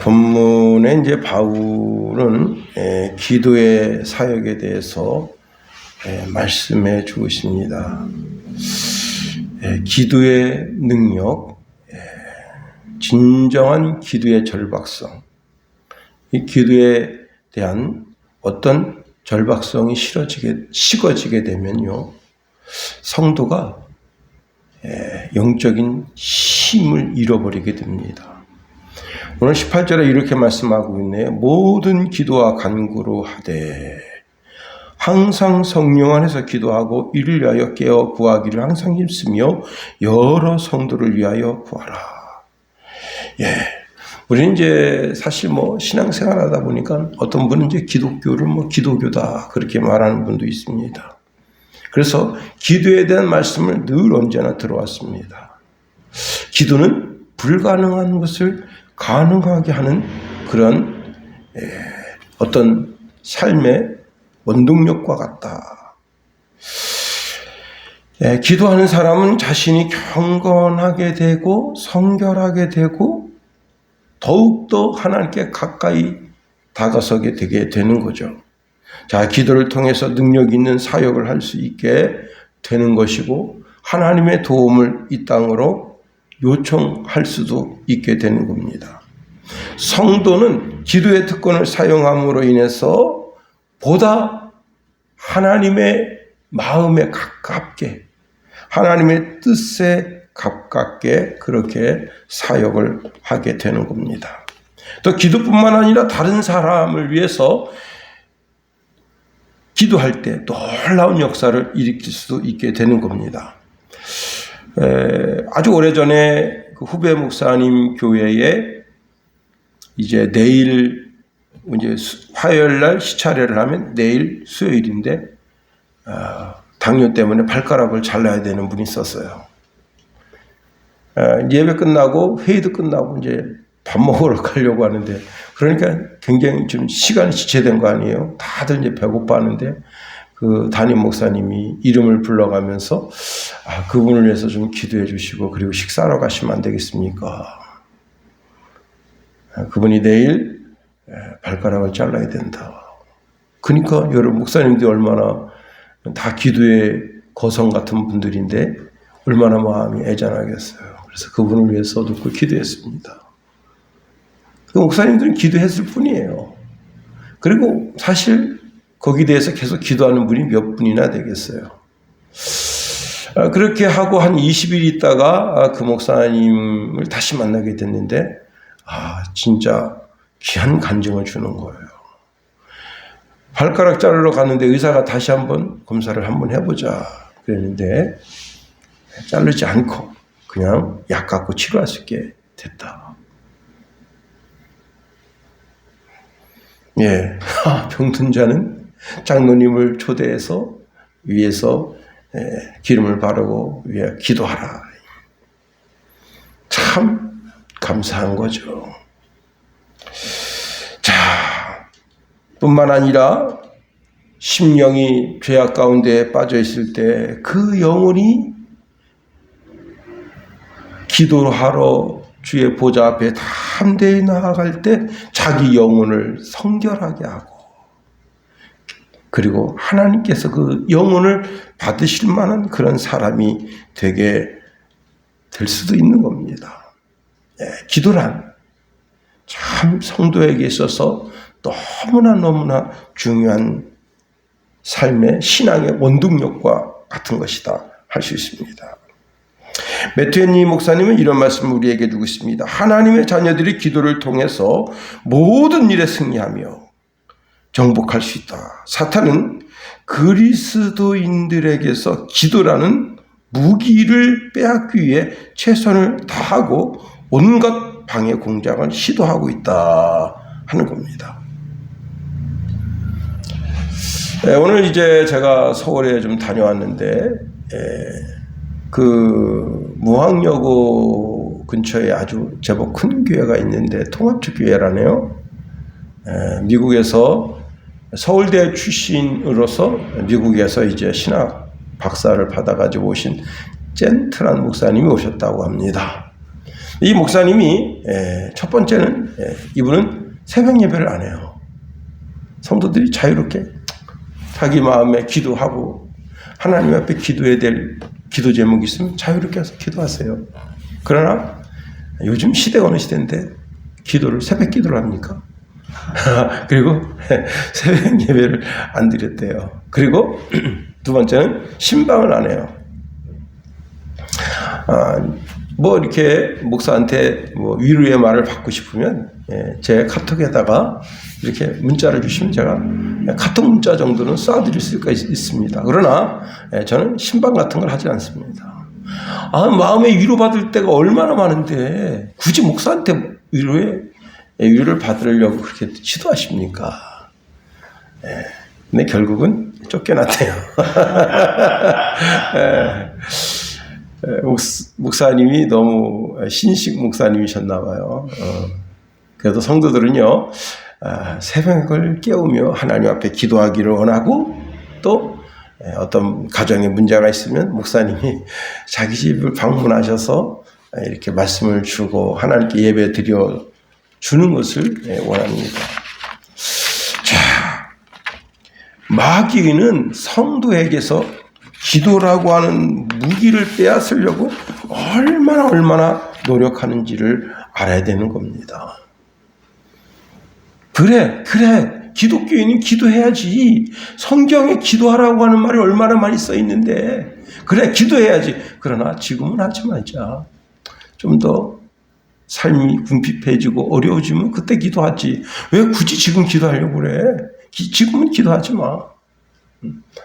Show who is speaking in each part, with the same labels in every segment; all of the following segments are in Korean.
Speaker 1: 본문에 이제 바울은 기도의 사역에 대해서 말씀해 주고 있습니다. 기도의 능력, 진정한 기도의 절박성, 이 기도에 대한 어떤 절박성이 식어지게 되면요, 성도가 영적인 힘을 잃어버리게 됩니다. 오늘 18절에 이렇게 말씀하고 있네요. 모든 기도와 간구로 하되 항상 성령 안에서 기도하고 이를 위하여 깨어 구하기를 항상 힘쓰며 여러 성도를 위하여 구하라. 우리는 이제 사실 신앙생활 하다 보니까 어떤 분은 이제 기독교를 기도교다 그렇게 말하는 분도 있습니다. 그래서 기도에 대한 말씀을 늘 언제나 들어왔습니다. 기도는 불가능한 것을 가능하게 하는 그런 어떤 삶의 원동력과 같다. 기도하는 사람은 자신이 경건하게 되고 성결하게 되고 더욱더 하나님께 가까이 다가서게 되게 되는 거죠. 자, 기도를 통해서 능력 있는 사역을 할 수 있게 되는 것이고 하나님의 도움을 이 땅으로 요청할 수도 있게 되는 겁니다. 성도는 기도의 특권을 사용함으로 인해서 보다 하나님의 마음에 가깝게, 하나님의 뜻에 가깝게 그렇게 사역을 하게 되는 겁니다. 또 기도뿐만 아니라 다른 사람을 위해서 기도할 때 놀라운 역사를 일으킬 수도 있게 되는 겁니다. 아주 오래전에 그 후배 목사님 교회에 이제 내일 화요일 날 시차례를 하면 내일 수요일인데 당뇨 때문에 발가락을 잘라야 되는 분이 있었어요. 예배 끝나고 회의도 끝나고 이제 밥 먹으러 가려고 하는데 그러니까 굉장히 좀 시간이 지체된 거 아니에요. 다들 이제 배고파 하는데 그 담임 목사님이 이름을 불러가면서 그분을 위해서 좀 기도해 주시고 그리고 식사하러 가시면 안 되겠습니까? 그분이 내일 발가락을 잘라야 된다. 그러니까 여러분 목사님들이 얼마나 다 기도의 거성 같은 분들인데 얼마나 마음이 애잔하겠어요. 그래서 그분을 위해서도 그 기도했습니다. 그 목사님들은 기도했을 뿐이에요. 그리고 사실 거기에 대해서 계속 기도하는 분이 몇 분이나 되겠어요. 그렇게 하고 한 20일 있다가 그 목사님을 다시 만나게 됐는데 진짜 귀한 간증을 주는 거예요. 발가락 자르러 갔는데 의사가 다시 한번 검사를 한번 해보자 그랬는데 자르지 않고 그냥 약 갖고 치료할 수 있게 됐다. 병든 자는 장로님을 초대해서 위에서 기름을 바르고 위에 기도하라. 참 감사한 거죠. 자, 뿐만 아니라 심령이 죄악 가운데 빠져 있을 때 그 영혼이 기도하러 주의 보좌 앞에 담대히 나아갈 때 자기 영혼을 성결하게 하고 그리고 하나님께서 그 영혼을 받으실 만한 그런 사람이 되게 될 수도 있는 겁니다. 기도란 참 성도에게 있어서 너무나 중요한 삶의 신앙의 원동력과 같은 것이다 할 수 있습니다. 매튜니 목사님은 이런 말씀을 우리에게 주고 있습니다. 하나님의 자녀들이 기도를 통해서 모든 일에 승리하며 정복할 수 있다. 사탄은 그리스도인들에게서 기도라는 무기를 빼앗기 위해 최선을 다하고 온갖 방해 공작을 시도하고 있다 하는 겁니다. 오늘 이제 제가 서울에 좀 다녀왔는데 그 무학여고 근처에 아주 제법 큰 교회가 있는데 통합적 교회라네요. 미국에서 서울대 출신으로서 미국에서 이제 신학 박사를 받아가지고 오신 젠트란 목사님이 오셨다고 합니다. 이 목사님이 첫 번째는 이분은 새벽 예배를 안 해요. 성도들이 자유롭게 자기 마음에 기도하고 하나님 앞에 기도해야 될 기도 제목이 있으면 자유롭게 해서 기도하세요. 그러나 요즘 시대가 어느 시대인데 기도를 새벽 기도를 합니까? 그리고 새벽 예배를 안 드렸대요. 그리고 두 번째는 신방을 안 해요. 뭐 이렇게 목사한테 뭐 위로의 말을 받고 싶으면 제 카톡에다가 이렇게 문자를 주시면 제가 카톡 문자 정도는 쏴드릴 수가 있습니다. 그러나 저는 신방 같은 걸 하지 않습니다. 마음에 위로받을 때가 얼마나 많은데 굳이 목사한테 위로를 받으려고 그렇게 시도하십니까? 근데 결국은 쫓겨났대요. 목사님이 너무 신식 목사님이셨나 봐요. 그래도 성도들은요, 새벽을 깨우며 하나님 앞에 기도하기를 원하고, 또 어떤 가정에 문제가 있으면 목사님이 자기 집을 방문하셔서 이렇게 말씀을 주고 하나님께 예배 드려 주는 것을 원합니다. 자, 마귀는 성도에게서 기도라고 하는 무기를 빼앗으려고 얼마나 노력하는지를 알아야 되는 겁니다. 그래. 기독교인은 기도해야지. 성경에 기도하라고 하는 말이 얼마나 많이 써 있는데, 그래, 기도해야지. 그러나 지금은 하지 말자. 좀 더 삶이 궁핍해지고 어려워지면 그때 기도하지. 왜 굳이 지금 기도하려고 그래? 지금은 기도하지 마.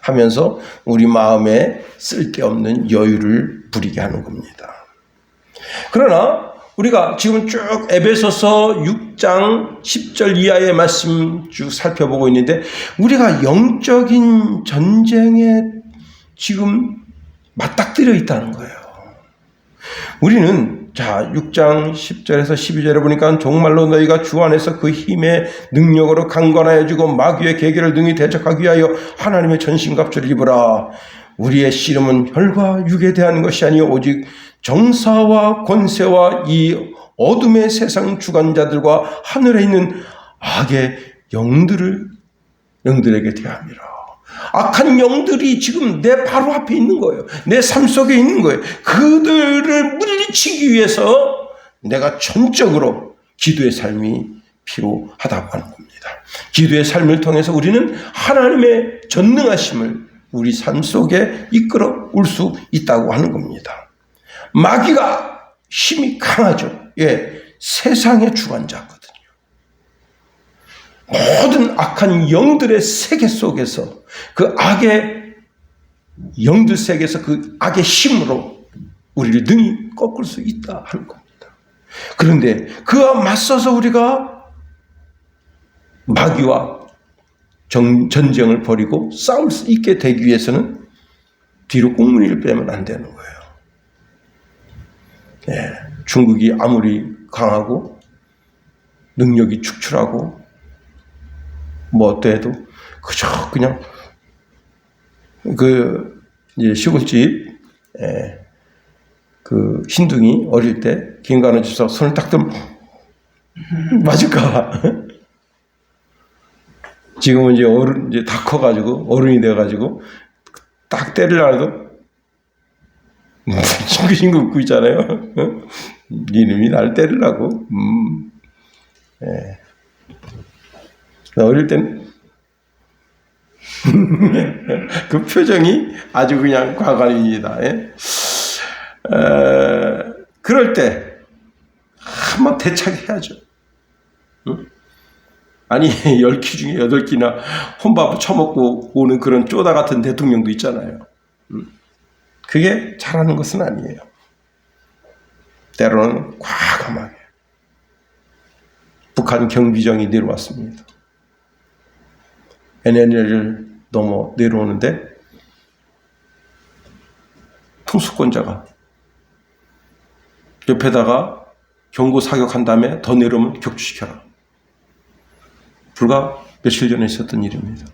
Speaker 1: 하면서 우리 마음에 쓸데없는 여유를 부리게 하는 겁니다. 그러나 우리가 지금 쭉 에베소서 6장 10절 이하의 말씀 쭉 살펴보고 있는데, 우리가 영적인 전쟁에 지금 맞닥뜨려 있다는 거예요. 우리는 6장 10절에서 12절에 보니까 정말로 너희가 주 안에서 그 힘의 능력으로 강건하여지고 마귀의 계계를 능히 대적하기 위하여 하나님의 전신갑주를 입으라. 우리의 씨름은 혈과 육에 대한 것이 아니요 오직 정사와 권세와 이 어둠의 세상 주관자들과 하늘에 있는 악의 영들에게 대함이라. 악한 영들이 지금 내 바로 앞에 있는 거예요. 내 삶 속에 있는 거예요. 그들을 물리치기 위해서 내가 전적으로 기도의 삶이 필요하다고 하는 겁니다. 기도의 삶을 통해서 우리는 하나님의 전능하심을 우리 삶 속에 이끌어 올 수 있다고 하는 겁니다. 마귀가 힘이 강하죠. 세상의 주관자거든요. 모든 악한 영들의 세계 속에서 그 악의 영들 세계에서 그 악의 힘으로 우리를 능히 꺾을 수 있다 하는 겁니다. 그런데 그와 맞서서 우리가 마귀와 전쟁을 벌이고 싸울 수 있게 되기 위해서는 뒤로 꽁무니를 빼면 안 되는 거예요. 중국이 아무리 강하고 능력이 축출하고 뭐 어때도 그냥 이제 시골집 그 신둥이 어릴 때 김관우 집사 손을 딱 들면 맞을까? 지금은 이제 다 커가지고 어른이 돼가지고 딱 때리려고 징글징글 웃고 있잖아요. 이놈이 날 때리려고. 어릴 때는 그 표정이 아주 그냥 과관입니다. 그럴 때 한번 대착해야죠. 아니 10기 중에 8기나 혼밥 처먹고 오는 그런 쪼다 같은 대통령도 있잖아요. 그게 잘하는 것은 아니에요. 때로는 과감하게. 북한 경비정이 내려왔습니다. NNL을 넘어 내려오는데 통수권자가 옆에다가 경고 사격한 다음에 더 내려오면 격추시켜라. 불과 며칠 전에 있었던 일입니다.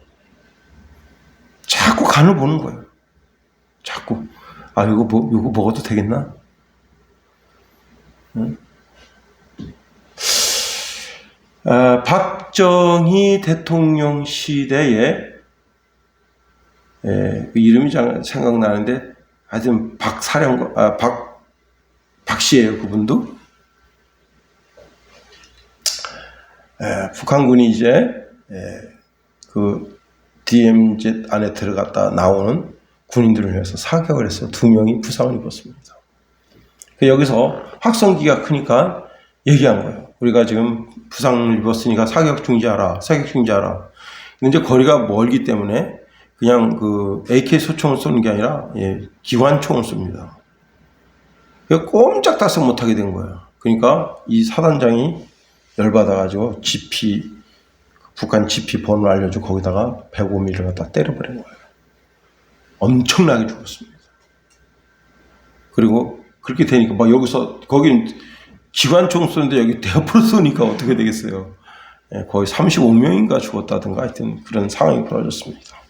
Speaker 1: 자꾸 간을 보는 거예요. 자꾸 이거 먹어도 되겠나? 응? 박정희 대통령 시대에 그 이름이 생각나는데 하여튼 박씨예요. 그분도 북한군이 이제 그 DMZ 안에 들어갔다 나오는 군인들을 위해서 사격을 해서 2명이 부상을 입었습니다. 여기서 확성기가 크니까 얘기한 거예요. 우리가 지금 부상을 입었으니까 사격 중지하라. 근데 이제 거리가 멀기 때문에 그냥 그 AK 소총을 쏘는 게 아니라 기관총을 쏩니다. 꼼짝달싹 못하게 된 거예요. 그러니까 이 사단장이 열받아가지고 북한 GP 번호를 알려주고 거기다가 105mm를 갖다 때려버린 거예요. 엄청나게 죽었습니다. 그리고 그렇게 되니까 막 여기서 거긴 기관총 쏘는데 여기 대포로 쏘니까 어떻게 되겠어요? 거의 35명인가 죽었다든가 하여튼 그런 상황이 벌어졌습니다.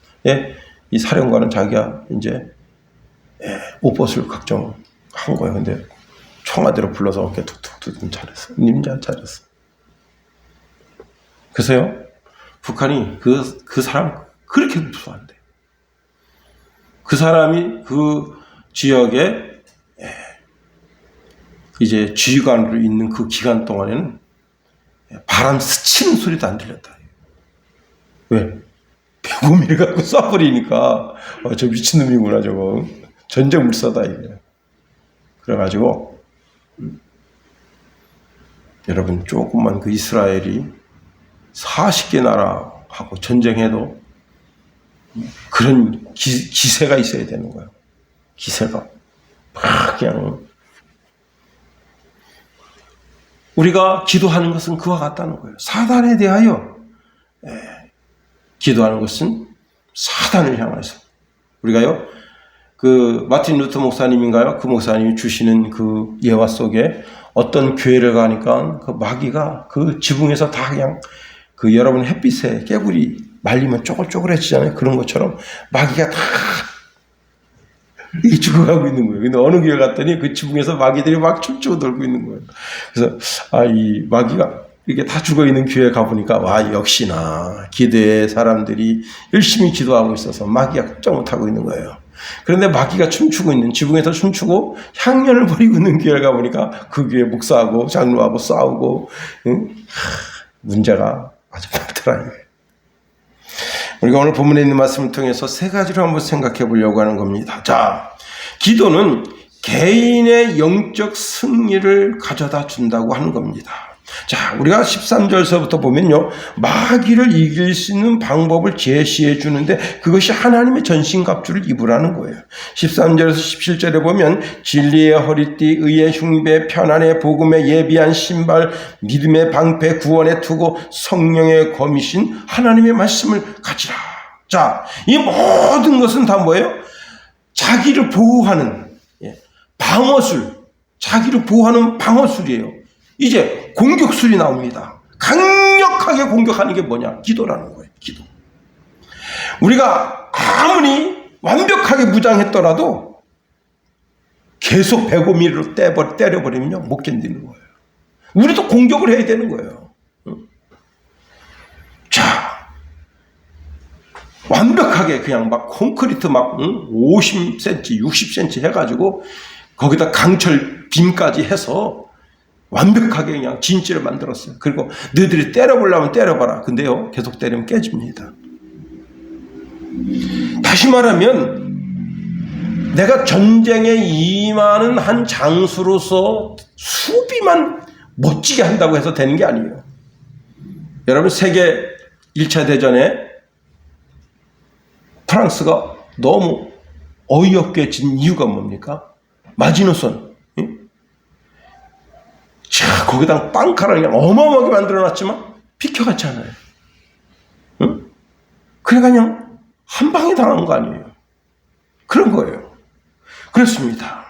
Speaker 1: 이 사령관은 자기가 이제 옷벗을 각정한 거예요. 근데 청와대로 불러서 어깨 툭툭툭 차렸어. 님자 차렸어. 그래서요, 북한이 그 사람 그렇게 무서워한대. 그 사람이 그 지역에 이제 지휘관으로 있는 그 기간 동안에는 바람 스치는 소리도 안 들렸다. 왜? 105mm 갖고 쏴버리니까 저 미친놈이구나 저거. 전쟁 물사다 이게. 그래가지고 여러분 조금만 그 이스라엘이 40개 나라하고 전쟁해도 그런 기세가 있어야 되는 거예요. 기세가 막 그냥 우리가 기도하는 것은 그와 같다는 거예요. 사단에 대하여 기도하는 것은 사단을 향해서 우리가요 그 마틴 루터 목사님인가요? 그 목사님이 주시는 그 예화 속에 어떤 교회를 가니까 그 마귀가 그 지붕에서 다 그냥 그 여러분 햇빛에 깨구리 말리면 쪼글쪼글해지잖아요. 그런 것처럼 마귀가 다 이 죽어가고 있는 거예요. 근데 어느 교회 갔더니 그 지붕에서 마귀들이 막 춤추고 돌고 있는 거예요. 그래서 이 마귀가 이렇게 다 죽어 있는 교회에 가보니까 와 역시나 기도에 사람들이 열심히 기도하고 있어서 마귀가 걱정 못하고 있는 거예요. 그런데 마귀가 춤추고 있는 지붕에서 춤추고 향연을 버리고 있는 교회를 가보니까 그 교회 목사하고 장로하고 싸우고 문제가 아주 많더라고요. 우리가 오늘 본문에 있는 말씀을 통해서 3가지로 한번 생각해 보려고 하는 겁니다. 자, 기도는 개인의 영적 승리를 가져다 준다고 하는 겁니다. 자, 우리가 13절서부터 보면요, 마귀를 이길 수 있는 방법을 제시해 주는데 그것이 하나님의 전신갑주를 입으라는 거예요. 13절에서 17절에 보면 진리의 허리띠, 의의 흉배, 편안의 복음에 예비한 신발, 믿음의 방패, 구원의 투구, 성령의 검이신 하나님의 말씀을 가지라. 자, 이 모든 것은 다 뭐예요? 자기를 보호하는 방어술, 자기를 보호하는 방어술이에요. 이제 공격술이 나옵니다. 강력하게 공격하는 게 뭐냐? 기도라는 거예요. 기도. 우리가 아무리 완벽하게 무장했더라도 계속 105mm로 때려버리면요 못 견디는 거예요. 우리도 공격을 해야 되는 거예요. 자, 완벽하게 그냥 막 콘크리트 막 50cm, 60cm 해가지고 거기다 강철 빔까지 해서 완벽하게 그냥 진지를 만들었어요. 그리고 너희들이 때려보려면 때려봐라. 근데요, 계속 때리면 깨집니다. 다시 말하면 내가 전쟁에 임하는 한 장수로서 수비만 멋지게 한다고 해서 되는 게 아니에요. 여러분, 세계 1차 대전에 프랑스가 너무 어이없게 진 이유가 뭡니까? 마지노선. 자, 거기다 빵카를 그냥 어마어마하게 만들어놨지만 비켜갔지 않아요. 응? 그러니까 그냥 한 방에 당한 거 아니에요. 그런 거예요. 그렇습니다.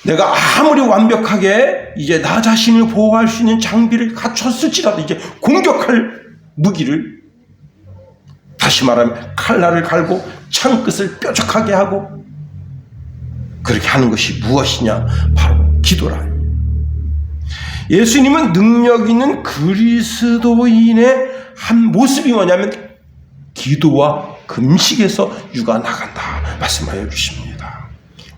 Speaker 1: 내가 아무리 완벽하게 이제 나 자신을 보호할 수 있는 장비를 갖췄을지라도 이제 공격할 무기를 다시 말하면 칼날을 갈고 창끝을 뾰족하게 하고 그렇게 하는 것이 무엇이냐? 바로 기도라. 예수님은 능력 있는 그리스도인의 한 모습이 뭐냐면 기도와 금식에서 유가 나간다 말씀하여 주십니다.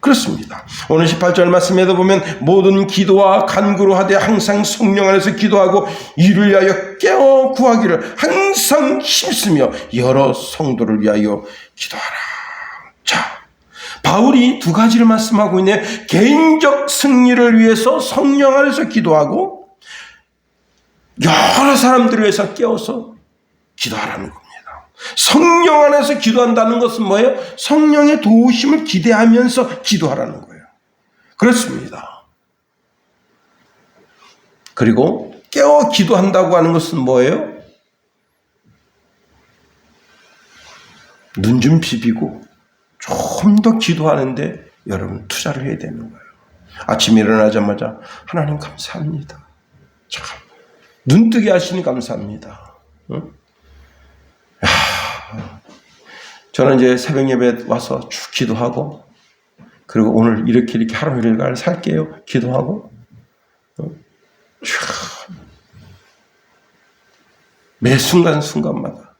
Speaker 1: 그렇습니다. 오늘 18절 말씀에도 보면 모든 기도와 간구로 하되 항상 성령 안에서 기도하고 이를 위하여 깨어 구하기를 항상 힘쓰며 여러 성도를 위하여 기도하라. 자, 바울이 두 가지를 말씀하고 있네요. 개인적 승리를 위해서 성령 안에서 기도하고 여러 사람들을 위해서 깨어서 기도하라는 겁니다. 성령 안에서 기도한다는 것은 뭐예요? 성령의 도우심을 기대하면서 기도하라는 거예요. 그렇습니다. 그리고 깨어 기도한다고 하는 것은 뭐예요? 눈 좀 비비고 좀 더 기도하는데 여러분 투자를 해야 되는 거예요. 아침에 일어나자마자 하나님 감사합니다. 참 눈뜨게 하시니 감사합니다. 응? 저는 이제 새벽 예배 와서 쭉 기도하고, 그리고 오늘 이렇게 하루 일과를 살게요. 기도하고, 매 순간순간마다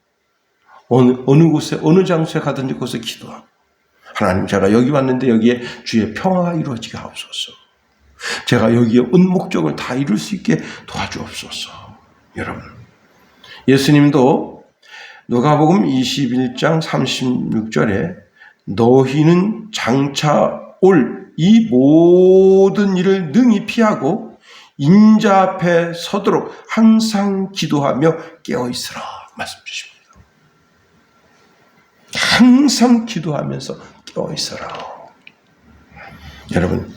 Speaker 1: 어느 곳에, 어느 장소에 가든지 곳에 기도하고, 하나님 제가 여기 왔는데 여기에 주의 평화가 이루어지게 하옵소서. 제가 여기에 온 목적을 다 이룰 수 있게 도와주옵소서. 여러분, 예수님도 누가복음 21장 36절에 너희는 장차 올 이 모든 일을 능히 피하고 인자 앞에 서도록 항상 기도하며 깨어있으라 말씀 주십니다. 항상 기도하면서 깨어있으라. 여러분,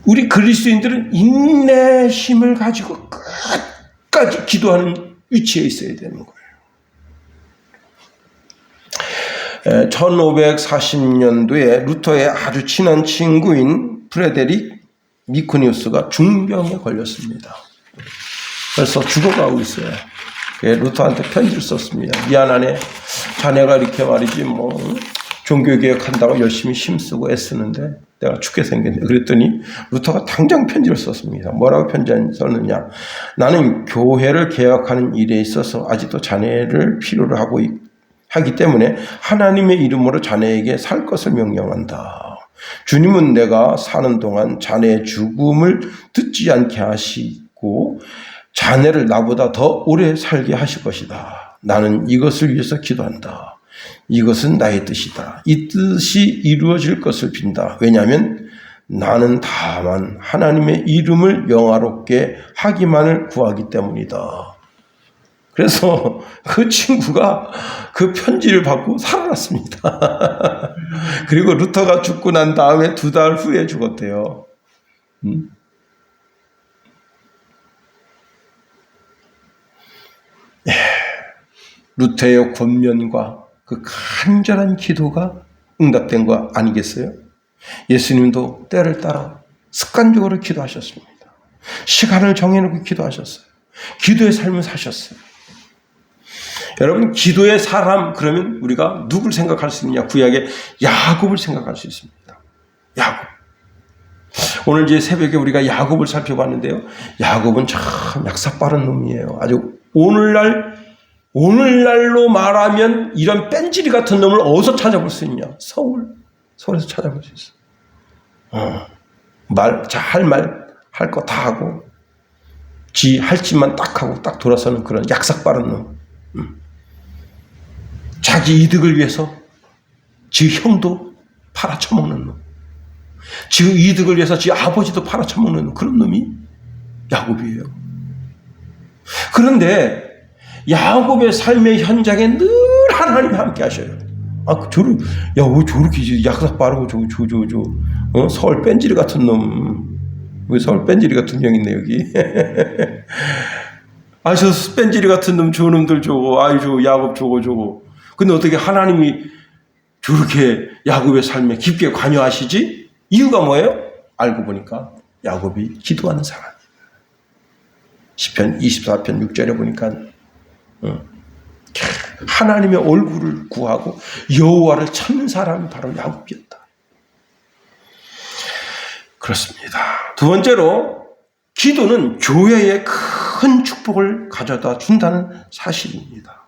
Speaker 1: 우리 그리스도인들은 인내심을 가지고 끝까지 기도하는 위치에 있어야 되는 거예요. 1540년도에 루터의 아주 친한 친구인 프레데릭 미쿠니우스가 중병에 걸렸습니다. 그래서 죽어가고 있어요. 루터한테 편지를 썼습니다. 미안하네. 자네가 이렇게 말이지 종교개혁한다고 열심히 힘쓰고 애쓰는데 내가 죽게 생겼네. 그랬더니 루터가 당장 편지를 썼습니다. 뭐라고 편지를 썼느냐. 나는 교회를 개혁하는 일에 있어서 아직도 자네를 필요로 하기 때문에 하나님의 이름으로 자네에게 살 것을 명령한다. 주님은 내가 사는 동안 자네의 죽음을 듣지 않게 하시고 자네를 나보다 더 오래 살게 하실 것이다. 나는 이것을 위해서 기도한다. 이것은 나의 뜻이다. 이 뜻이 이루어질 것을 빈다. 왜냐하면 나는 다만 하나님의 이름을 영화롭게 하기만을 구하기 때문이다. 그래서 그 친구가 그 편지를 받고 살아났습니다. 그리고 루터가 죽고 난 다음에 2달 후에 죽었대요. 루터의 권면과 그 간절한 기도가 응답된 거 아니겠어요? 예수님도 때를 따라 습관적으로 기도하셨습니다. 시간을 정해놓고 기도하셨어요. 기도의 삶을 사셨어요. 여러분, 기도의 사람 그러면 우리가 누굴 생각할 수 있느냐? 구약의 야곱을 생각할 수 있습니다. 야곱. 오늘 이제 새벽에 우리가 야곱을 살펴봤는데요. 야곱은 참 약사 빠른 놈이에요. 아주 오늘날로 말하면 이런 뺀질이 같은 놈을 어디서 찾아볼 수 있냐? 서울에서 찾아볼 수 있어. 할 거 다 하고, 할 짓만 딱 하고 딱 돌아서는 그런 약삭 빠른 놈. 자기 이득을 위해서 지 형도 팔아쳐먹는 놈. 지 이득을 위해서 지 아버지도 팔아쳐먹는 그런 놈이 야곱이에요. 그런데 야곱의 삶의 현장에 늘 하나님이 함께 하셔요. 왜 저렇게 약삭 빠르고 서울 뺀질이 같은 놈. 왜 서울 뺀질이 같은 형 있네 여기. 저 뺀질이 같은 놈, 저 놈들 야곱 저거. 근데 어떻게 하나님이 저렇게 야곱의 삶에 깊게 관여하시지? 이유가 뭐예요? 알고 보니까 야곱이 기도하는 사람이에요. 시편 24편 6절에 보니까 하나님의 얼굴을 구하고 여호와를 찾는 사람이 바로 야곱이었다. 그렇습니다. 두 번째로 기도는 교회에 큰 축복을 가져다 준다는 사실입니다.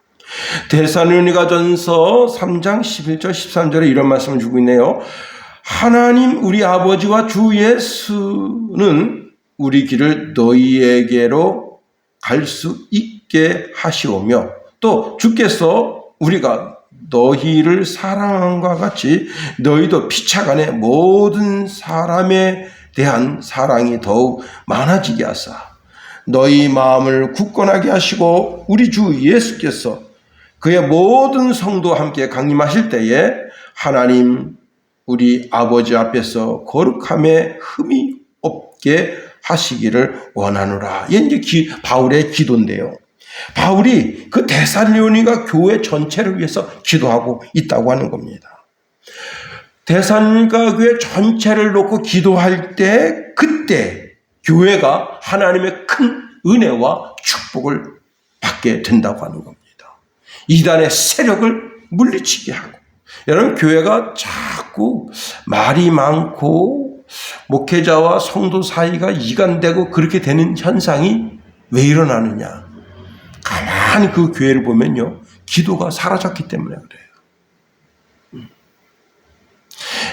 Speaker 1: 데살로니가전서 3장 11절 13절에 이런 말씀을 주고 있네요. 하나님 우리 아버지와 주 예수는 우리 길을 너희에게로 갈 수 있게 하시오며 또 주께서 우리가 너희를 사랑함과 같이 너희도 피차간에 모든 사람에 대한 사랑이 더욱 많아지게 하사 너희 마음을 굳건하게 하시고 우리 주 예수께서 그의 모든 성도와 함께 강림하실 때에 하나님 우리 아버지 앞에서 거룩함에 흠이 없게 하시기를 원하노라. 이게 이제 바울의 기도인데요. 바울이 그 데살로니가 교회 전체를 위해서 기도하고 있다고 하는 겁니다. 데살로니가 교회 전체를 놓고 기도할 때 그때 교회가 하나님의 큰 은혜와 축복을 받게 된다고 하는 겁니다. 이단의 세력을 물리치게 하고 여러분 교회가 자꾸 말이 많고 목회자와 성도 사이가 이간되고 그렇게 되는 현상이 왜 일어나느냐. 가만히 그 교회를 보면요. 기도가 사라졌기 때문에 그래요.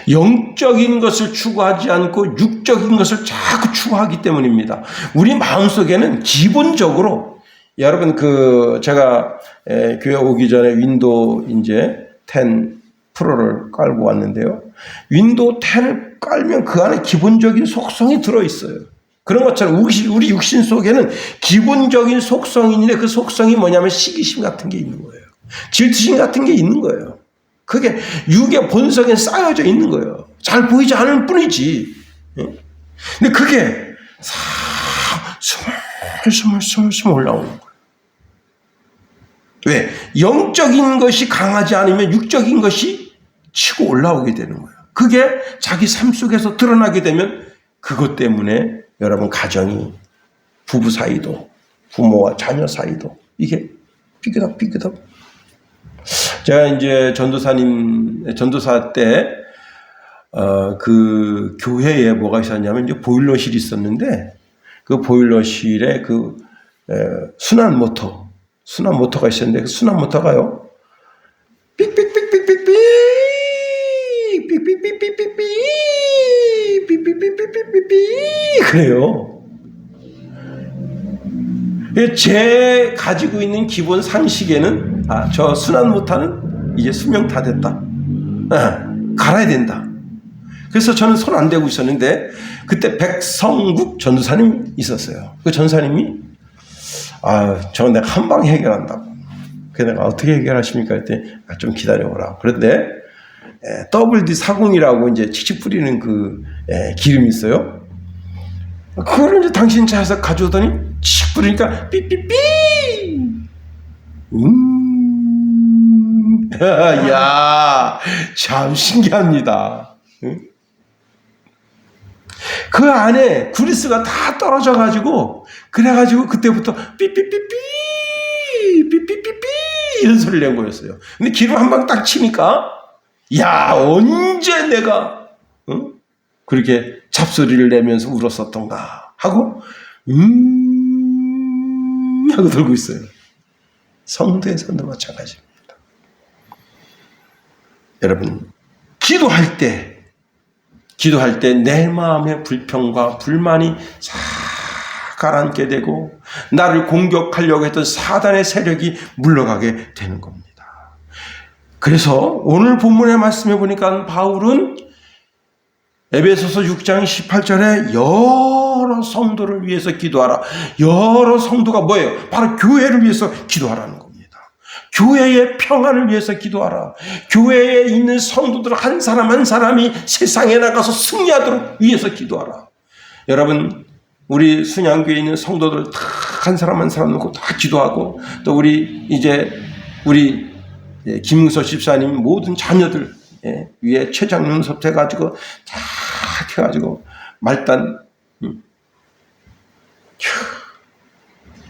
Speaker 1: 영적인 것을 추구하지 않고 육적인 것을 자꾸 추구하기 때문입니다. 우리 마음속에는 기본적으로 여러분 제가 교회 오기 전에 윈도우 이제 10 프로를 깔고 왔는데요. 윈도우 10을 깔면 그 안에 기본적인 속성이 들어있어요. 그런 것처럼 우리 육신 속에는 기본적인 속성이 있는데 그 속성이 뭐냐면 시기심 같은 게 있는 거예요. 질투심 같은 게 있는 거예요. 그게 육의 본성에 쌓여져 있는 거예요. 잘 보이지 않을 뿐이지. 근데 그게 스물스물 올라오는 거예요. 왜? 영적인 것이 강하지 않으면 육적인 것이 치고 올라오게 되는 거예요. 그게 자기 삶 속에서 드러나게 되면 그것 때문에 여러분 가정이 부부 사이도 부모와 자녀 사이도 이게 삐끗덕 제가 이제 전도사 때 그 교회에 뭐가 있었냐면 이제 보일러실이 있었는데 그 보일러실에 순환 모터가 있었는데 그 순환 모터가요 삑삑삑삑삑삑 그래요. 제 가지고 있는 기본 상식에는 저 순환 모터는 이제 수명 다 됐다. 갈아야 된다. 그래서 저는 손 안 대고 있었는데 그때 백성국 전도사님 있었어요. 그 전사님이 저 내가 한 방에 해결한다고. 그래서 내가 어떻게 해결하십니까? 했더니 좀 기다려보라. 그런데 WD-40이라고 이제 칙칙 뿌리는 기름이 있어요. 그걸 이제 당신 차에서 가져오더니 칙 뿌리니까 삐삐삐. 야, 참 신기합니다. 그 안에 그리스가 다 떨어져가지고 그래가지고 그때부터 삐삐삐삐 이런 소리를 낸 거였어요. 근데 기름 한 방 딱 치니까 야 언제 내가 그렇게 잡소리를 내면서 울었었던가 하고 하고 들고 있어요. 성도에서도 마찬가지입니다. 여러분 기도할 때 내 마음의 불평과 불만이 싹 가라앉게 되고 나를 공격하려고 했던 사단의 세력이 물러가게 되는 겁니다. 그래서 오늘 본문의 말씀해 보니까 바울은 에베소서 6장 18절에 여러 성도를 위해서 기도하라. 여러 성도가 뭐예요? 바로 교회를 위해서 기도하라는 겁니다. 교회의 평안을 위해서 기도하라. 교회에 있는 성도들 한 사람 한 사람이 세상에 나가서 승리하도록 위해서 기도하라. 여러분 우리 순양교회에 있는 성도들 다 한 사람 한 사람 놓고 다 기도하고 또 우리 김응서 집사님 모든 자녀들 위에 최장윤섭 해가지고 다 해가지고 말단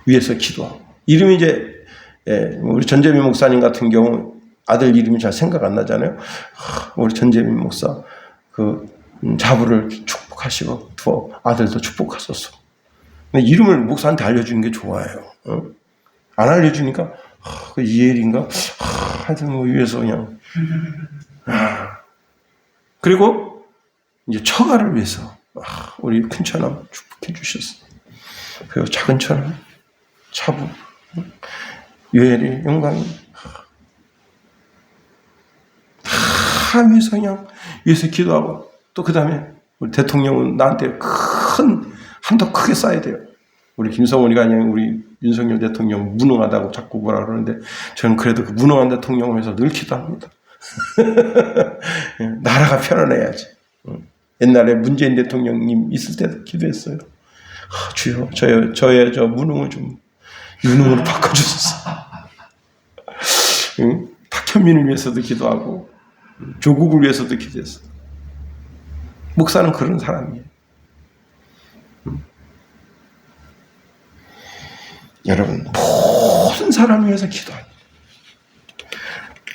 Speaker 1: 위에서 기도하고 이름이 이제 우리 전재민 목사님 같은 경우 아들 이름이 잘 생각 안 나잖아요. 우리 전재민 목사 자부를 축복하시고 또 아들도 축복하소서. 근데 이름을 목사한테 알려주는 게 좋아요. 안 알려주니까 그 이엘인가? 하여튼 뭐 위에서 그냥 그리고 이제 처가를 위해서 우리 큰 처남 축복해 주셨어. 그리고 작은 처남 차부 유엘이 영광이 다 위해서 그냥 위해서 기도하고 또 그 다음에 우리 대통령은 나한테 한턱 크게 쌓아야 돼요. 우리 김성원이가 아니라 우리 윤석열 대통령 무능하다고 자꾸 뭐라 그러는데 저는 그래도 그 무능한 대통령을 위해서 늘 기도합니다. 나라가 편안해야지. 옛날에 문재인 대통령님 있을 때도 기도했어요. 주여 저의 저 무능을 좀 유능으로 바꿔주소서. 탁현민을 위해서도 기도하고 조국을 위해서도 기도했어. 목사는 그런 사람이에요. 여러분 모든 사람을 위해서 기도합니다.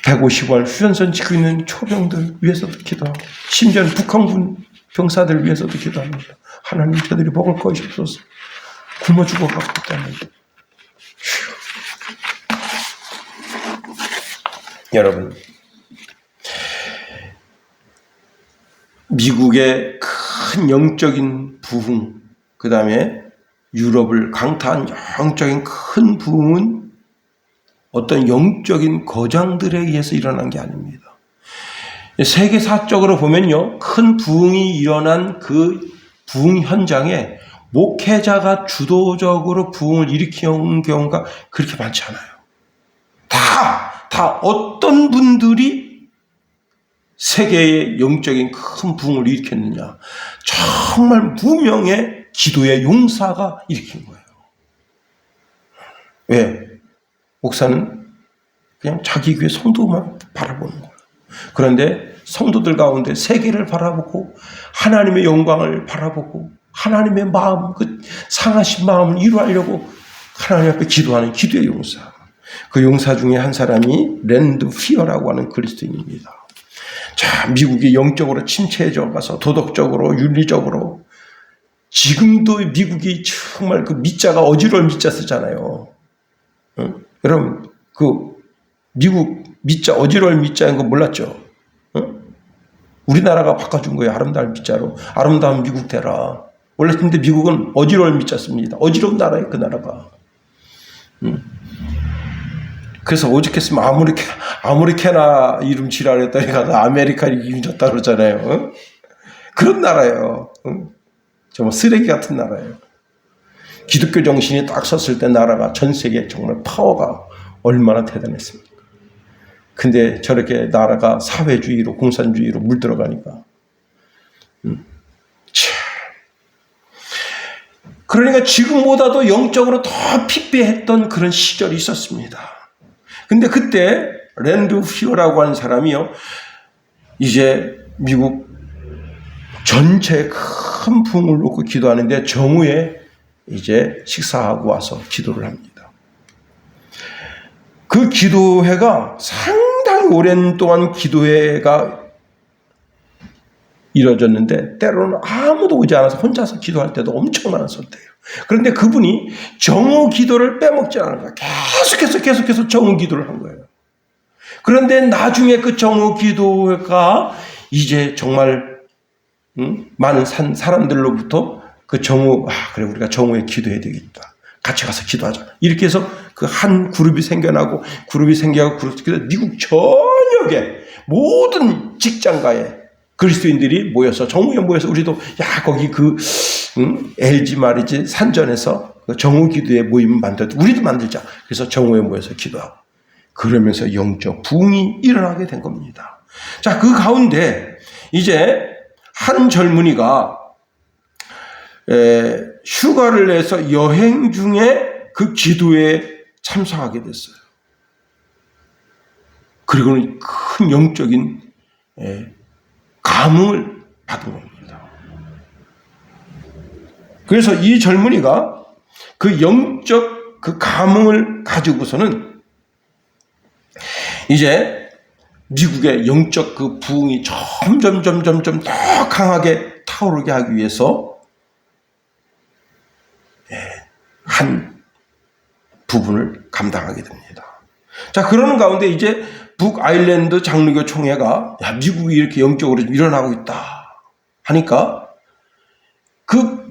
Speaker 1: 150월 휴전선 지키고 있는 초병들 위해서도 기도하고 심지어는 북한군 병사들 위해서도 기도합니다. 하나님 저들이 먹을 것이 없어서 굶어 죽어가고 있다는 거. 여러분 미국의 큰 영적인 부흥 그 다음에 유럽을 강타한 영적인 큰 부흥은 어떤 영적인 거장들에 의해서 일어난 게 아닙니다. 세계사적으로 보면요, 큰 부흥이 일어난 그 부흥 현장에 목회자가 주도적으로 부흥을 일으키는 경우가 그렇게 많지 않아요. 다 어떤 분들이 세계의 영적인 큰 부흥을 일으켰느냐? 정말 무명의 기도의 용사가 일으킨 거예요. 왜? 목사는 그냥 자기 교회 성도만 바라보는 거예요. 그런데 성도들 가운데 세계를 바라보고 하나님의 영광을 바라보고 하나님의 마음, 그 상하신 마음을 이루려고 하나님 앞에 기도하는 기도의 용사. 그 용사 중에 한 사람이 랜드 피어라고 하는 그리스도인입니다. 자, 미국이 영적으로 침체해져 가서 도덕적으로 윤리적으로 지금도 미국이 정말 그 밑자가 어지러울 밑자 쓰잖아요. 여러분 그 미국 밑자 어지러울 밑자인 거 몰랐죠? 우리나라가 바꿔준 거예요. 아름다운 밑자로. 아름다운 미국 되라. 원래 근데 미국은 어지러울 밑자 씁니다. 어지러운 나라예요. 그 나라가. 그래서 오죽했으면 아무리케나 이름 지랄했더니 가서 아메리카 이름 줬다 그러잖아요. 그런 나라예요. 정말 쓰레기 같은 나라예요. 기독교 정신이 딱 섰을 때 나라가 전 세계에 정말 파워가 얼마나 대단했습니까? 근데 저렇게 나라가 사회주의로 공산주의로 물들어가니까 그러니까 지금보다도 영적으로 더 피폐했던 그런 시절이 있었습니다. 근데 그때 랜드 피어라고 하는 사람이요, 이제 미국 전체 큰 부흥을 놓고 기도하는데 정오에 이제 식사하고 와서 기도를 합니다. 그 기도회가 상당히 오랜 동안 기도회가 이루어졌는데 때로는 아무도 오지 않아서 혼자서 기도할 때도 엄청 많았었대요. 그런데 그분이 정오 기도를 빼먹지 않은 거예요. 계속해서 정오 기도를 한 거예요. 그런데 나중에 그 정오 기도가 이제 정말 많은 사람들로부터 그 정오, 그래 우리가 정오에 기도해야 되겠다. 같이 가서 기도하자. 이렇게 해서 그 한 그룹이 생겨나고 미국 전역에 모든 직장가에 그리스도인들이 모여서 정오에 모여서 우리도 거기 LG 말이지 산전에서 정오 기도의 모임 우리도 만들자. 그래서 정오에 모여서 기도하고 그러면서 영적 부흥이 일어나게 된 겁니다. 자, 그 가운데 이제 한 젊은이가 휴가를 내서 여행 중에 그 기도에 참석하게 됐어요. 그리고는 큰 영적인 감흥을 받은 겁니다. 그래서 이 젊은이가 그 영적 그 감흥을 가지고서는 이제 미국의 영적 그 부흥이 점점 더 강하게 타오르게 하기 위해서 한 부분을 감당하게 됩니다. 자, 그러는 가운데 이제 북아일랜드 장로교 총회가 미국이 이렇게 영적으로 일어나고 있다 하니까 그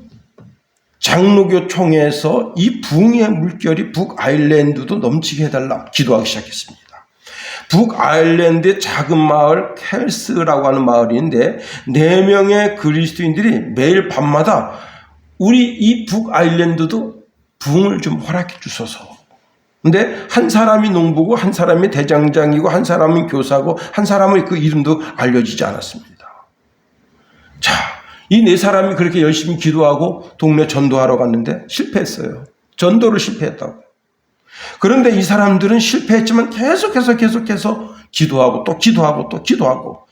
Speaker 1: 장로교 총회에서 이 부흥의 물결이 북아일랜드도 넘치게 해달라 기도하기 시작했습니다. 북아일랜드의 작은 마을 켈스라고 하는 마을인데 4명의 그리스도인들이 매일 밤마다 우리 이 북아일랜드도 부흥을 좀 허락해 주소서. 근데 한 사람이 농부고 한 사람이 대장장이고 한 사람은 교사고 한 사람은 그 이름도 알려지지 않았습니다. 자, 이 4사람이 그렇게 열심히 기도하고 동네 전도하러 갔는데 실패했어요. 전도를 실패했다고. 그런데 이 사람들은 실패했지만 계속해서 기도하고 또 기도하고 또 기도하고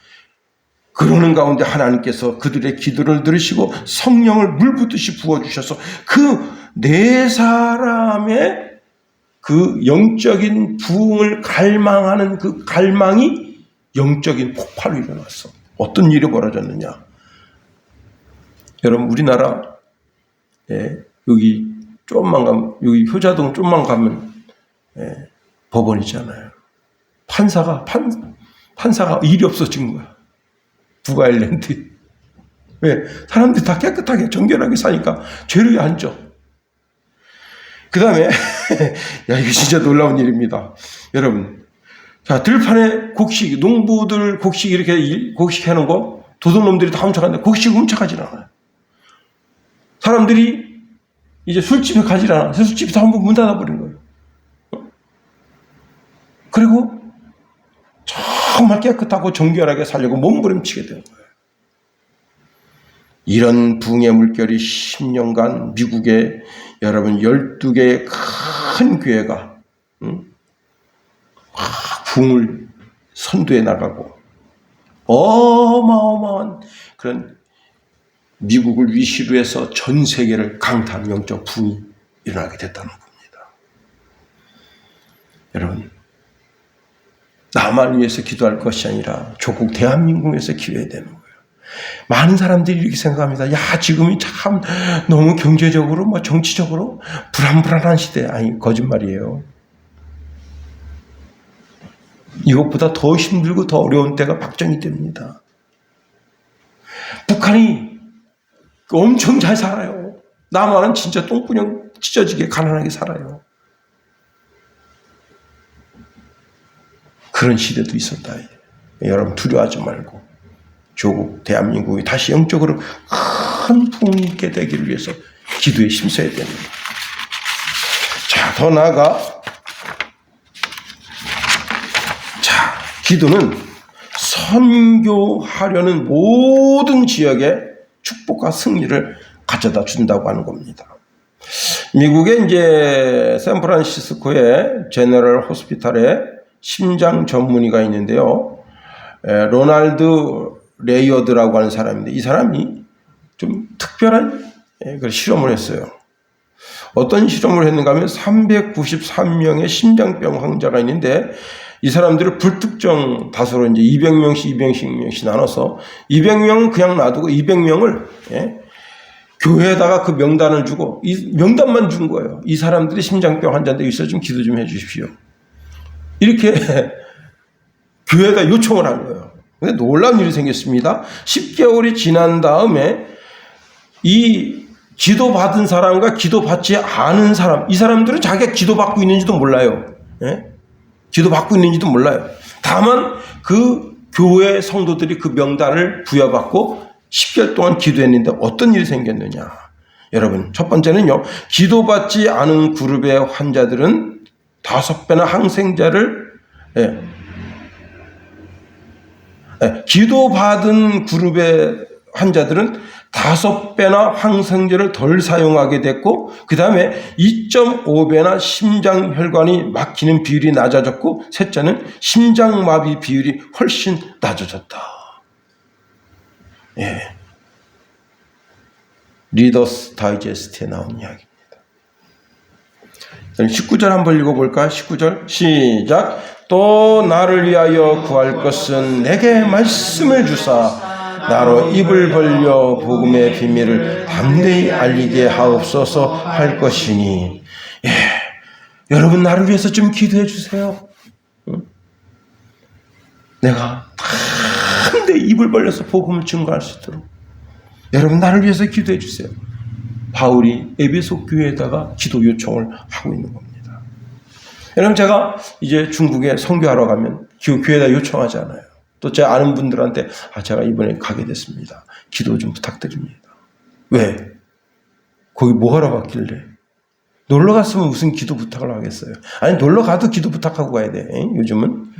Speaker 1: 그러는 가운데 하나님께서 그들의 기도를 들으시고 성령을 물붓듯이 부어주셔서 그 4사람의 그 영적인 부흥을 갈망하는 그 갈망이 영적인 폭발로 일어났어. 어떤 일이 벌어졌느냐. 여러분 우리나라 여기 조금만 가면 여기 효자동 좀만 가면 법원 있잖아요. 판사가 일이 없어진 거야. 북아일랜드. 왜? 사람들이 다 깨끗하게 정결하게 사니까 죄를 안 져. 그 다음에 야 이거 진짜 놀라운 일입니다. 여러분 자 들판에 곡식 농부들 곡식 이렇게 곡식하는 거 도둑놈들이 다 훔쳐가는데 곡식 훔쳐가질 않아요. 사람들이 이제 술집에 가질 않아. 술집이 다 한번 문 닫아버린 거예요. 그리고 정말 깨끗하고 정결하게 살려고 몸부림치게 된 거예요. 이런 부흥의 물결이 10년간 미국의 여러분 12개의 큰 교회가 부흥을 선도해 나가고 어마어마한 그런 미국을 위시로 해서 전 세계를 강타한 영적 부흥이 일어나게 됐다는 겁니다. 여러분 나만 위해서 기도할 것이 아니라 조국 대한민국을 위해서 기도해야 되는 거예요. 많은 사람들이 이렇게 생각합니다. 야 지금이 참 너무 경제적으로 뭐 정치적으로 불안한 시대. 아니 거짓말이에요. 이것보다 더 힘들고 더 어려운 때가 박정희 때입니다. 북한이 엄청 잘 살아요. 남한은 진짜 똥구녕 찢어지게 가난하게 살아요. 그런 시대도 있었다. 여러분 두려워하지 말고 조국 대한민국이 다시 영적으로 큰 부흥이 있게 되기를 위해서 기도에 힘써야 됩니다. 자, 더 나아가 기도는 선교하려는 모든 지역에 축복과 승리를 가져다 준다고 하는 겁니다. 미국의 이제 샌프란시스코의 제너럴 호스피탈에 심장 전문의가 있는데요. 로널드 레이어드라고 하는 사람인데 이 사람이 좀 특별한 실험을 했어요. 어떤 실험을 했는가 하면 393명의 심장병 환자가 있는데 이 사람들을 불특정 다수로 이제 200명씩 나눠서 200명은 그냥 놔두고 200명을 교회에다가 그 명단을 주고 이 명단만 준 거예요. 이 사람들이 심장병 환자인데 있어 좀 기도 좀 해주십시오. 이렇게 교회에다 요청을 한 거예요. 근데 놀라운 일이 생겼습니다. 10개월이 지난 다음에 이 기도받은 사람과 기도받지 않은 사람, 이 사람들은 자기가 기도받고 있는지도 몰라요. 기도받고 있는지도 몰라요. 다만 그 교회 성도들이 그 명단을 부여받고 10개월 동안 기도했는데 어떤 일이 생겼느냐. 여러분 첫 번째는요. 기도받지 않은 그룹의 환자들은 5배나 항생제를 기도받은 그룹의 환자들은 5배나 항생제를 덜 사용하게 됐고 그 다음에 2.5배나 심장혈관이 막히는 비율이 낮아졌고 셋째는 심장마비 비율이 훨씬 낮아졌다. 리더스 다이제스트에 나온 이야기입니다. 19절 한번 읽어볼까요? 19절 시작. 또 나를 위하여 구할 것은 내게 말씀을 주사 나로 입을 벌려 복음의 비밀을 담대히 알리게 하옵소서 할 것이니 예, 여러분 나를 위해서 좀 기도해 주세요. 내가 한데 입을 벌려서 복음을 증거할 수 있도록 여러분 나를 위해서 기도해 주세요. 바울이 에베소 교회에다가 기도 요청을 하고 있는 겁니다. 여러분 제가 이제 중국에 선교하러 가면 교회에다 요청하잖아요. 또 제 아는 분들한테 제가 이번에 가게 됐습니다. 기도 좀 부탁드립니다. 왜? 거기 뭐 하러 갔길래? 놀러 갔으면 무슨 기도 부탁을 하겠어요? 아니 놀러 가도 기도 부탁하고 가야 돼. 요즘은.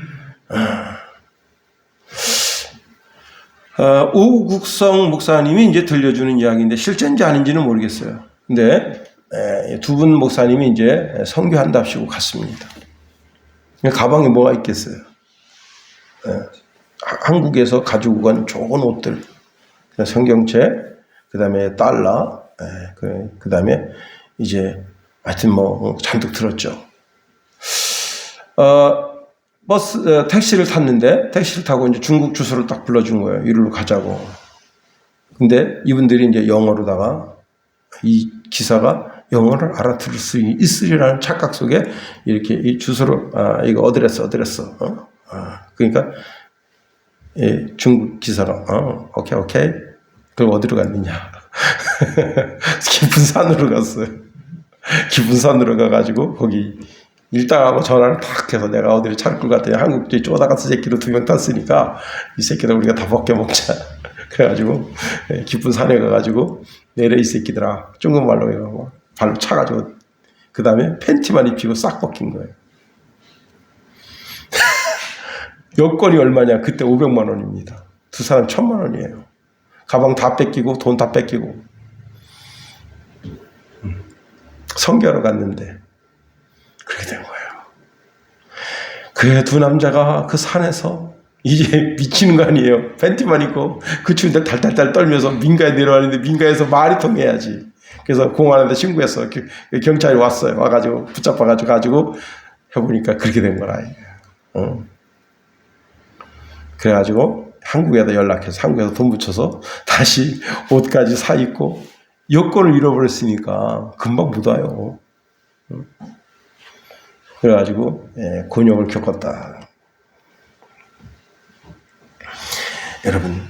Speaker 1: 오국성 목사님이 이제 들려주는 이야기인데 실제인지 아닌지는 모르겠어요. 근데 두 분 목사님이 이제 선교한답시고 갔습니다. 가방에 뭐가 있겠어요? 한국에서 가지고 간 좋은 옷들, 성경책, 그 다음에 달러, 그 다음에 이제 하여튼 뭐 잔뜩 들었죠. 택시를 탔는데 택시를 타고 이제 중국 주소를 딱 불러준 거예요. 이리로 가자고. 근데 이분들이 이제 영어로다가 이 기사가 영어를 알아들을 수 있으리라는 착각 속에 이렇게 이 주소를 이거 어드레스. 그러니까 중국 기사가 오케이. 그럼 어디로 갔느냐? 깊은 산으로 갔어요. 깊은 산으로 가가지고 거기 일당하고 전화를 탁 해서 내가 어디를 차를 끌고 갔더니 한국에 쪼다가스 새끼로 2명 탔으니까 이 새끼들 우리가 다 벗겨먹자. 그래가지고 깊은 산에 가가지고 내려 이 새끼들아 중국말로 해가지고 발로 차가지고 그 다음에 팬티만 입히고 싹 벗긴 거예요. 여권이 얼마냐? 그때 500만 원입니다. 두 사람 1000만 원이에요. 가방 다 뺏기고 돈 다 뺏기고 선교하러 갔는데 그렇게 된 거예요. 그 두 남자가 그 산에서 이제 미치는 거 아니에요. 팬티만 입고 그 추운데 달달달 떨면서 민가에 내려가는데 민가에서 말이 통해야지. 그래서 공안한테 신고했어. 경찰이 왔어요. 와가지고 붙잡아가지고 해보니까 그렇게 된 거라. 그래가지고 한국에다 연락해서 한국에서 돈 붙여서 다시 옷까지 사 입고 여권을 잃어버렸으니까 금방 못 와요. 그래가지고 곤욕을 겪었다. 여러분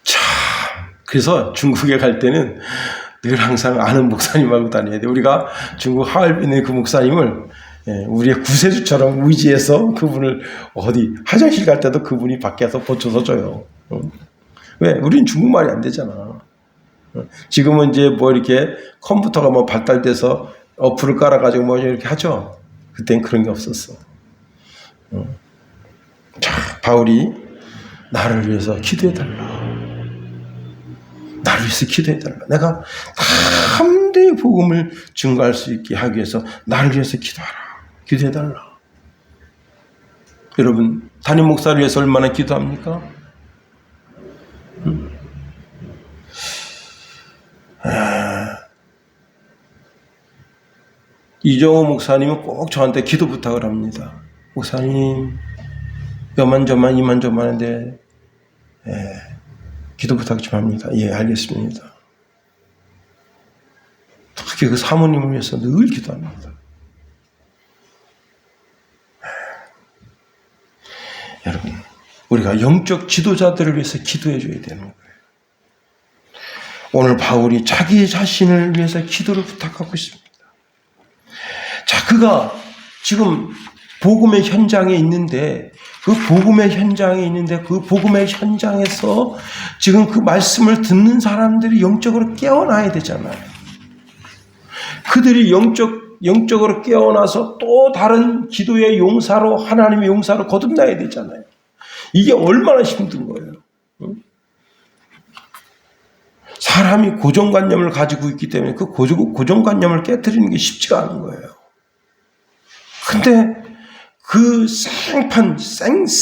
Speaker 1: 참 그래서 중국에 갈 때는 늘 항상 아는 목사님하고 다녀야 돼. 우리가 중국 하얼빈의 그 목사님을 우리의 구세주처럼 의지해서 그분을 어디 화장실 갈 때도 그분이 밖에서 보초서 줘요. 왜? 우리는 중국말이 안 되잖아. 지금은 이제 뭐 이렇게 컴퓨터가 뭐 발달돼서 어플을 깔아가지고 뭐 이렇게 하죠. 그땐 그런 게 없었어. 자, 바울이 나를 위해서 기도해달라. 나를 위해서 기도해달라. 내가 담대히 복음을 증거할 수 있게 하기 위해서 나를 위해서 기도하라. 기도해달라. 여러분 담임 목사를 위해서 얼마나 기도합니까? 이정호 목사님은 꼭 저한테 기도 부탁을 합니다. 목사님 요만저만 이만저만 하는데 기도 부탁 좀 합니다. 예, 알겠습니다. 특히 그 사모님을 위해서 늘 기도합니다. 여러분 우리가 영적 지도자들을 위해서 기도해 줘야 되는 거예요. 오늘 바울이 자기 자신을 위해서 기도를 부탁하고 있습니다. 자, 그가 지금 복음의 현장에 있는데 그 복음의 현장에서 지금 그 말씀을 듣는 사람들이 영적으로 깨어나야 되잖아요. 그들이 영적으로 깨어나서 또 다른 기도의 용사로 하나님의 용사로 거듭나야 되잖아요. 이게 얼마나 힘든 거예요. 사람이 고정관념을 가지고 있기 때문에 그 고정관념을 깨트리는 게 쉽지가 않은 거예요. 근데 그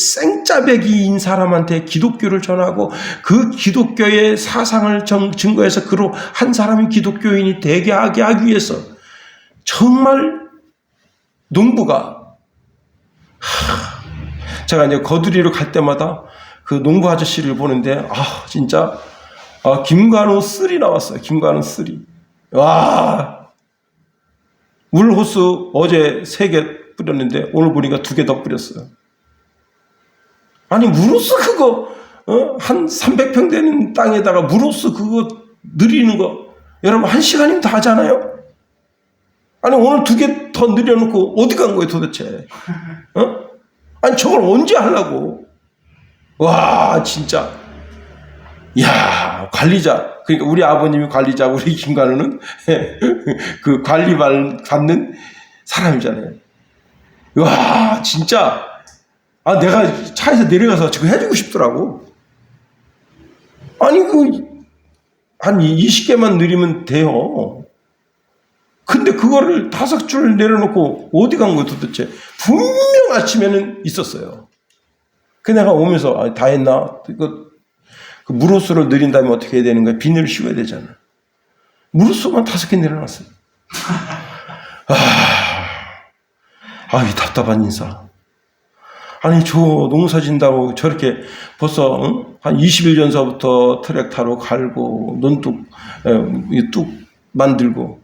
Speaker 1: 생짜배기인 사람한테 기독교를 전하고 그 기독교의 사상을 증거해서 그로 한 사람이 기독교인이 되게 하게 하기 위해서 정말 농부가 제가 이제 거두리로 갈 때마다 그 농부 아저씨를 보는데 진짜 김관우 3 나왔어요. 김관우 3. 와 물 호스 어제 3개 뿌렸는데 오늘 보니까 2개 더 뿌렸어요. 아니 물 호스 그거 한 300평 되는 땅에다가 물 호스 그거 늘리는 거 여러분 1시간이면 다 하잖아요. 아니 오늘 2개 더 늘려놓고 어디 간 거예요 도대체? 아니 저걸 언제 하려고? 와 진짜 야 관리자 그러니까 우리 아버님이 관리자 우리 김관우는 그 관리 받는 사람이잖아요. 와 진짜 내가 차에서 내려가서 지금 해주고 싶더라고. 아니 한 20개만 늘리면 돼요. 근데 그거를 5줄 내려놓고 어디 간 거예요 도대체? 분명 아침에는 있었어요. 그 내가 오면서 다 했나? 이거 그 물호수를 늘린다면 어떻게 해야 되는 거야? 비닐을 씌워야 되잖아. 물호수만 5개 내려놨어요. 이 답답한 인사. 아니 저 농사 진다고 저렇게 벌써 한 20일 전서부터 트랙터로 갈고 논뚝 뚝 만들고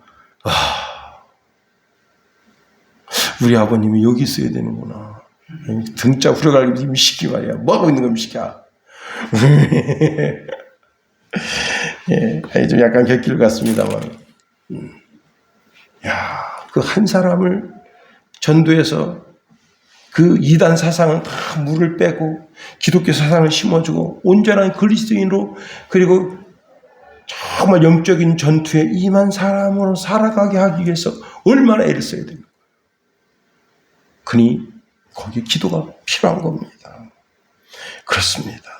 Speaker 1: 우리 아버님이 여기 있어야 되는구나. 등짝 후려갈기 미식이 말이야. 뭐하고 있는 거 미식이야. 예, 좀 약간 객길 같습니다만. 그 한 사람을 전도해서 그 이단 사상은 다 물을 빼고 기독교 사상을 심어주고 온전한 그리스도인으로 그리고 정말 영적인 전투에 임한 사람으로 살아가게 하기 위해서 얼마나 애를 써야 됩니까? 그니 거기에 기도가 필요한 겁니다. 그렇습니다.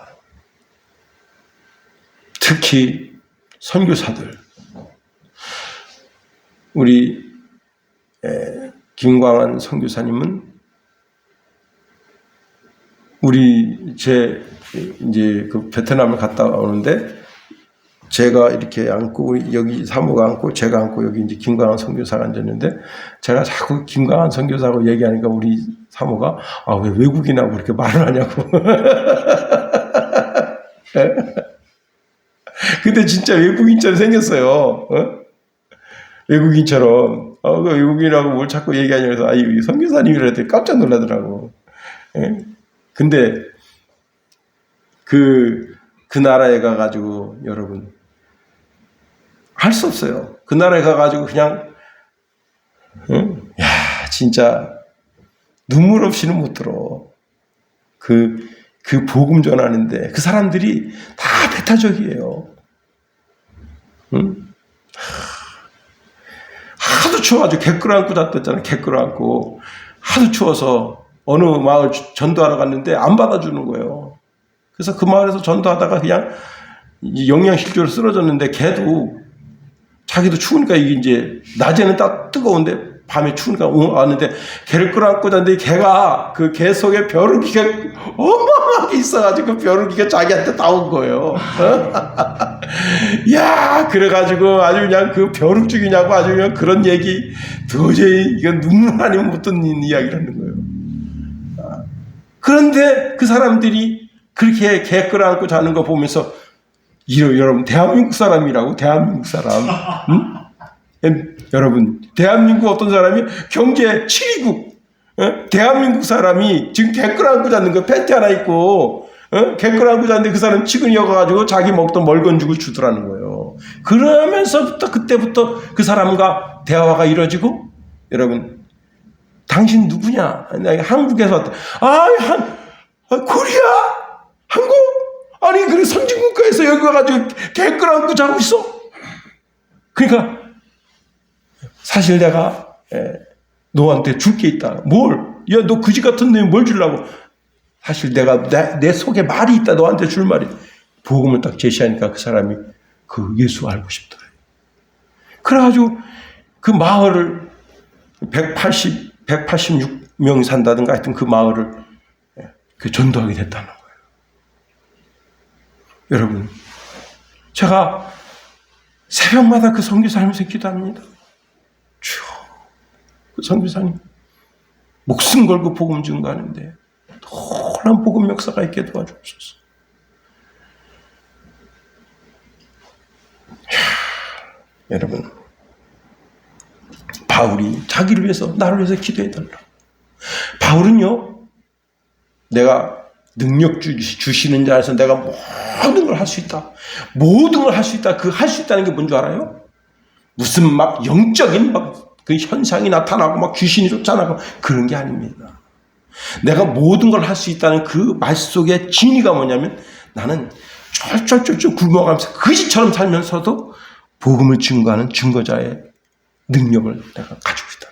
Speaker 1: 특히 선교사들 우리 김광한 선교사님은 이제 그 베트남을 갔다 오는데 제가 이렇게 앉고 여기 사모가 앉고 제가 앉고 여기 이제 김광한 선교사가 앉았는데 제가 자꾸 김광한 선교사하고 얘기하니까 우리 사모가 왜 외국인하고 그렇게 말을 하냐고. 근데 진짜 외국인처럼 생겼어요. 외국인처럼. 그 외국인하고 뭘 자꾸 얘기하냐고 해서 이 선교사님이라 했더니 깜짝 놀라더라고. 근데 그 나라에 가가지고 여러분 할 수 없어요. 그 나라에 가가지고 그냥 진짜 눈물 없이는 못 들어. 그 복음 전하는데 그 사람들이 다 배타적이에요. 하도 추워가지고 객끌어 안고 잤댔잖아. 객끌어 안고 하도 추워서 어느 마을 전도하러 갔는데 안 받아주는 거예요. 그래서 그 마을에서 전도하다가 그냥 영양실조로 쓰러졌는데 걔도 자기도 추우니까 이게 이제 낮에는 딱 뜨거운데 밤에 추우니까 왔는데 걔를 끌어안고 잤는데 걔가 그 개 속에 벼룩이가 어마어마하게 있어가지고 그 벼룩이가 자기한테 다 온 거예요. 야 그래가지고 아주 그냥 그 벼룩 죽이냐고 아주 그냥 그런 얘기 도저히 이건 눈물 아니면 못 듣는 이야기를 하는 거예요. 그런데 그 사람들이 그렇게 개 끌어안고 자는 거 보면서 여러분 대한민국 사람이라고 대한민국 사람 여러분 대한민국 어떤 사람이 경제 7위국 대한민국 사람이 지금 개 끌어안고 잤는 거 팬티 하나 입고 개 끌어안고 잤는데 그 사람 치근이 여가지고 자기 먹던 멀건죽을 주더라는 거예요. 그러면서부터 그때부터 그 사람과 대화가 이루어지고 여러분 당신 누구냐? 한국에서 왔다. 코리아? 한국? 아니 그래 선진국가에서 여기 와가지고 개 끌어안고 자고 있어? 그러니까 사실 내가 너한테 줄 게 있다. 뭘? 야 너 그지 같은 놈이 뭘 주려고? 사실 내가 내 속에 말이 있다. 너한테 줄 말이. 복음을 딱 제시하니까 그 사람이 그 예수 알고 싶더래. 그래가지고 그 마을을 186명이 산다든가 하여튼 그 마을을 그 전도하게 됐다는 거예요. 여러분, 제가 새벽마다 그 선교사님에서 기도합니다. 주여, 그 선교사님 목숨 걸고 복음 증거하는데 놀라운 복음 역사가 있게 도와주옵소서. 여러분, 바울이 자기를 위해서, 나를 위해서 기도해달라. 바울은요, 내가 능력 주시는 자에서 내가 모든 걸 할 수 있다. 모든 걸 할 수 있다. 그 할 수 있다는 게 뭔지 알아요? 무슨 막 영적인 막 그 현상이 나타나고 막 귀신이 쫓아나고 그런 게 아닙니다. 내가 모든 걸 할 수 있다는 그 말 속의 진의가 뭐냐면, 나는 쫄쫄쫄쫄 굶어가면서 거지처럼 살면서도 복음을 증거하는 증거자의 능력을 내가 가지고 있다.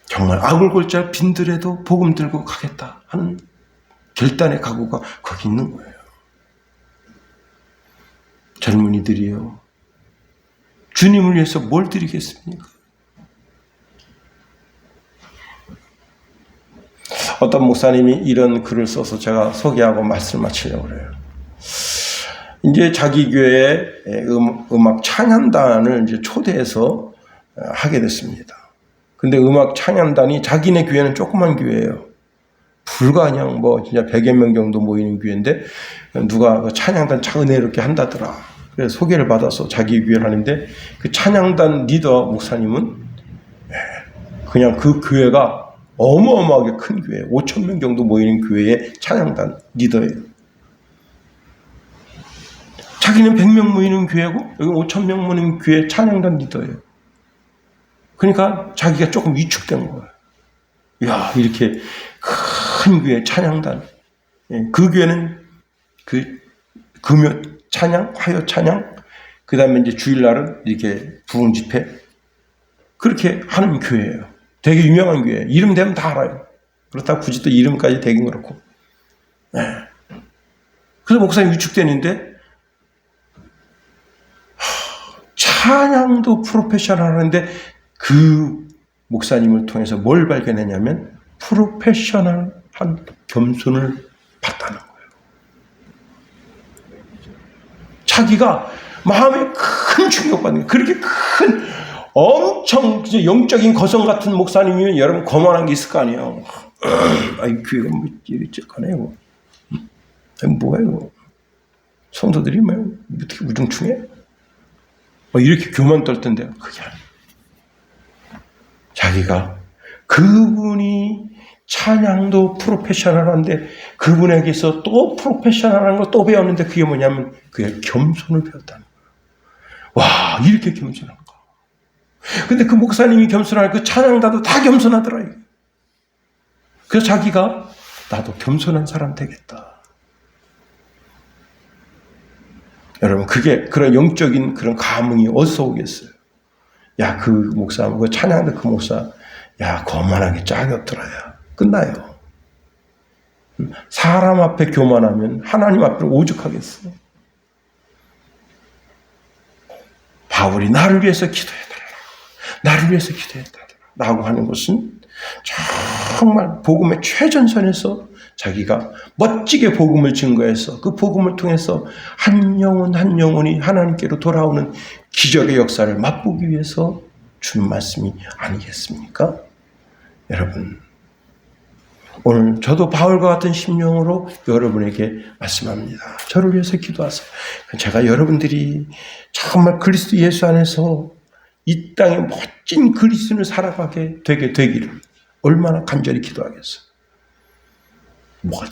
Speaker 1: 정말 악을 골자 빈들에도 복음 들고 가겠다 하는 결단의 각오가 거기 있는 거예요. 젊은이들이요, 주님을 위해서 뭘 드리겠습니까? 어떤 목사님이 이런 글을 써서 제가 소개하고 말씀을 마치려고 그래요. 이제 자기 교회에 음악 찬양단을 이제 초대해서 하게 됐습니다. 근데 음악 찬양단이 자기네 교회는 조그만 교회예요. 불과 그냥 뭐 진짜 100여 명 정도 모이는 교회인데 누가 그 찬양단 은혜롭게 한다더라. 그래서 소개를 받아서 자기 교회를 하는데 그 찬양단 리더 목사님은 그냥 그 교회가 어마어마하게 큰 교회, 5천 명 정도 모이는 교회의 찬양단 리더예요. 자기는 100명 모이는 교회고 여기 5천 명 모이는 교회 찬양단 리더예요. 그러니까 자기가 조금 위축된 거예요. 야, 이렇게 큰 교회 찬양단. 그 교회는 그 금요 찬양, 화요 찬양, 그 다음에 이제 주일날은 이렇게 부흥 집회. 그렇게 하는 교회예요. 되게 유명한 교회. 이름 되면 다 알아요. 그렇다고 굳이 또 이름까지 되긴 그렇고. 네. 그래서 목사님 위축되는데, 찬양도 프로페셔널 하는데 그 목사님을 통해서 뭘 발견했냐면 프로페셔널한 겸손을 봤다는 거예요. 자기가 마음에 큰 충격받는 거예요. 그렇게 큰 엄청 영적인 거성 같은 목사님이면 여러분 거만한 게 있을 거 아니에요. 아이 교회가 뭐 이렇게하네요. 뭐예요? 성도들이 뭐 어떻게 우중충해? 이렇게 교만 떨던데요. 그게 아니에요. 자기가 그분이 찬양도 프로페셔널한데 그분에게서 또 프로페셔널한 걸 또 배웠는데 그게 뭐냐면 그게 겸손을 배웠다는 거예요. 와, 이렇게 겸손한가. 근데 그 목사님이 겸손할 그 찬양단도 다 겸손하더라. 그래서 자기가 나도 겸손한 사람 되겠다. 여러분, 그게 그런 영적인 그런 감흥이 어디서 오겠어요? 야, 그 목사, 그 찬양대 그 목사, 야, 거만하게 짝이 없더라. 야. 끝나요. 사람 앞에 교만하면 하나님 앞에 오죽하겠어. 바울이 나를 위해서 기도해달라. 나를 위해서 기도해달라. 라고 하는 것은 정말 복음의 최전선에서 자기가 멋지게 복음을 증거해서 그 복음을 통해서 한 영혼 한 영혼이 하나님께로 돌아오는 기적의 역사를 맛보기 위해서 준 말씀이 아니겠습니까? 여러분, 오늘 저도 바울과 같은 심령으로 여러분에게 말씀합니다. 저를 위해서 기도하세요. 제가 여러분들이 정말 그리스도 예수 안에서 이 땅에 멋진 그리스도인을 살아가게 되게 되기를 얼마나 간절히 기도하겠어요.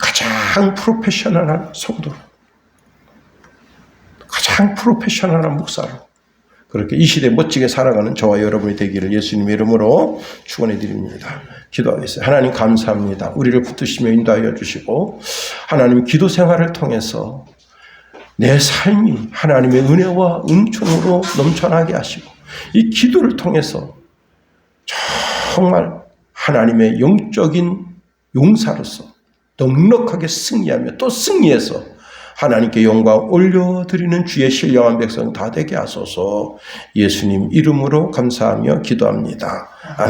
Speaker 1: 가장 프로페셔널한 성도로, 가장 프로페셔널한 목사로 그렇게 이 시대에 멋지게 살아가는 저와 여러분이 되기를 예수님의 이름으로 축원해 드립니다. 기도하겠습니다. 하나님 감사합니다. 우리를 붙드시며 인도하여 주시고 하나님 기도 생활을 통해서 내 삶이 하나님의 은혜와 은총으로 넘쳐나게 하시고 이 기도를 통해서 정말 하나님의 영적인 용사로서 넉넉하게 승리하며 또 승리해서 하나님께 영광 올려드리는 주의 신령한 백성 다 되게 하소서. 예수님 이름으로 감사하며 기도합니다.